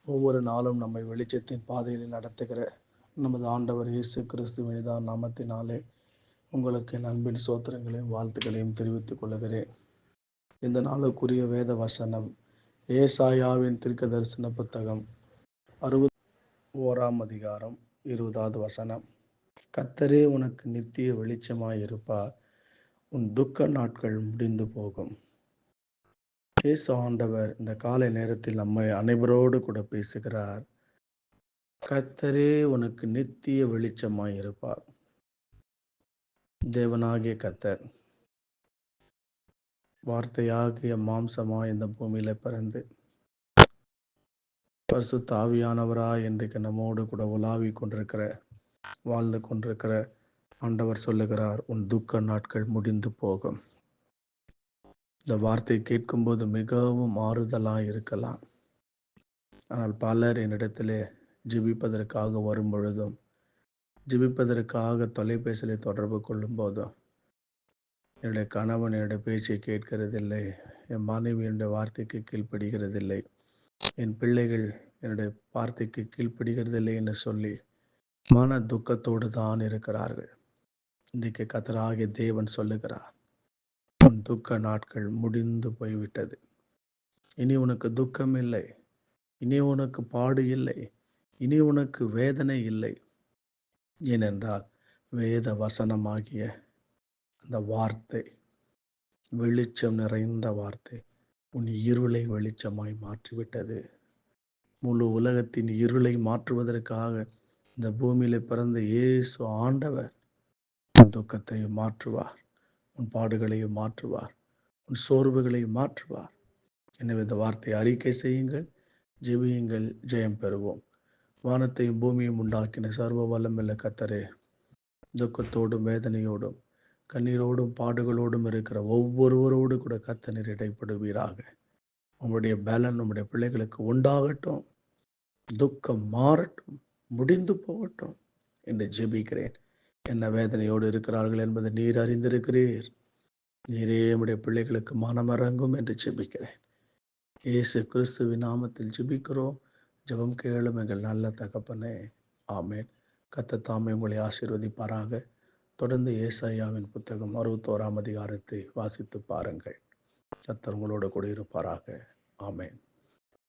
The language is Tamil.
ஒவ்வொரு நாளும் நம்மை வெளிச்சத்தின் பாதையில் நடத்துகிற நமது ஆண்டவர் இயேசு கிறிஸ்துவின் நாமத்தினாலே உங்களுக்கு என் அன்பின் சோத்திரங்களையும் வாழ்த்துக்களையும் தெரிவித்துக் கொள்கிறேன். இந்த நாளுக்குரிய வேத வசனம் ஏசாயாவின் தீர்க்க தரிசன புத்தகம் 61 அதிகாரம் 20வது வசனம். கர்த்தரே உனக்கு நித்திய வெளிச்சமாயிருப்பார், உன் துக்க நாட்கள் முடிந்து போகும். இயேசு ஆண்டவர் இந்த காலை நேரத்தில் நம்மை அனைவரோடு கூட பேசுகிறார். கர்த்தரே உனக்கு நித்திய வெளிச்சமாயிருப்பார். தேவனாகிய கர்த்தர் வார்த்தையாகிய மாம்சமாய் இந்த பூமியில பிறந்து பரிசுத்த ஆவியானவராய் இன்றைக்கு நம்மோடு கூட உலாவி கொண்டிருக்கிற வாழ்ந்து கொண்டிருக்கிற ஆண்டவர் சொல்லுகிறார், உன் துக்க நாட்கள் முடிந்து போகும். இந்த வார்த்தை கேட்கும்போது மிகவும் ஆறுதலாய் இருக்கலாம். ஆனால் பலர் என்னிடத்திலே ஜெபிப்பதற்காக வரும் பொழுதும், ஜெபிப்பதற்காக தொலைபேசியிலே தொடர்பு கொள்ளும் போதும், என்னுடைய கணவன் என்னுடைய பேச்சை கேட்கிறதில்லை, என் மனைவி என்னுடைய வார்த்தைக்கு கீழ்ப்படுகிறதில்லை, என் பிள்ளைகள் என்னுடைய வார்த்தைக்கு கீழ்ப்படுகிறதில்லை என்று சொல்லி மன துக்கத்தோடு தான் இருக்கிறார்கள். இன்றைக்கு கர்த்தராகிய தேவன் சொல்லுகிறார், உன் துக்க நாட்கள் முடிந்து போய்விட்டது. இனி உனக்கு துக்கம் இல்லை, இனி உனக்கு பாடு இல்லை, இனி உனக்கு வேதனை இல்லை. ஏனென்றால் வேத வசனமாகிய அந்த வார்த்தை வெளிச்சம் நிறைந்த வார்த்தை உன் இருளை வெளிச்சமாய் மாற்றிவிட்டது. முழு உலகத்தின் இருளை மாற்றுவதற்காக இந்த பூமியில பிறந்த இயேசு ஆண்டவர் உன் துக்கத்தையும் மாற்றுவார், உன் பாடுகளையும் மாற்றுவார், உன் சோர்வுகளையும் மாற்றுவார். எனவே இந்த வார்த்தையை அறிக்கை செய்யுங்கள், ஜெபியுங்கள், ஜெயம் பெறுவோம். வானத்தையும் பூமியும் உண்டாக்கின சர்வ வல்லமையுள்ள கர்த்தரே, துக்கத்தோடும் வேதனையோடும் கண்ணீரோடும் பாடுகளோடும் இருக்கிற ஒவ்வொருவரோடு கூட கர்த்தர் இடைப்படுவீராக. உங்களுடைய பலன் நம்முடைய பிள்ளைகளுக்கு உண்டாகட்டும், துக்கம் மாறட்டும், முடிந்து போகட்டும் என்று ஜெபிக்கிறேன். என்ன வேதனையோடு இருக்கிறார்கள் என்பதை நீர் அறிந்திருக்கிறீர். நீரே நம்முடைய பிள்ளைகளுக்கு மனமிறங்கும் என்று ஜெபிக்கிறேன். இயேசு கிறிஸ்துவின் நாமத்தில் ஜெபிக்கிறோம். ஜெபம் கேளும் எங்கள் நல்ல தகப்பனே, ஆமேன். கர்த்தர் தாமே உங்களை ஆசீர்வதிப்பாராக. தொடர்ந்து ஏசாயாவின் புத்தகம் 61 அதிகாரத்தை வாசித்து பாருங்கள். கர்த்தர் உங்களோடு கூட இருப்பாராக. ஆமேன்.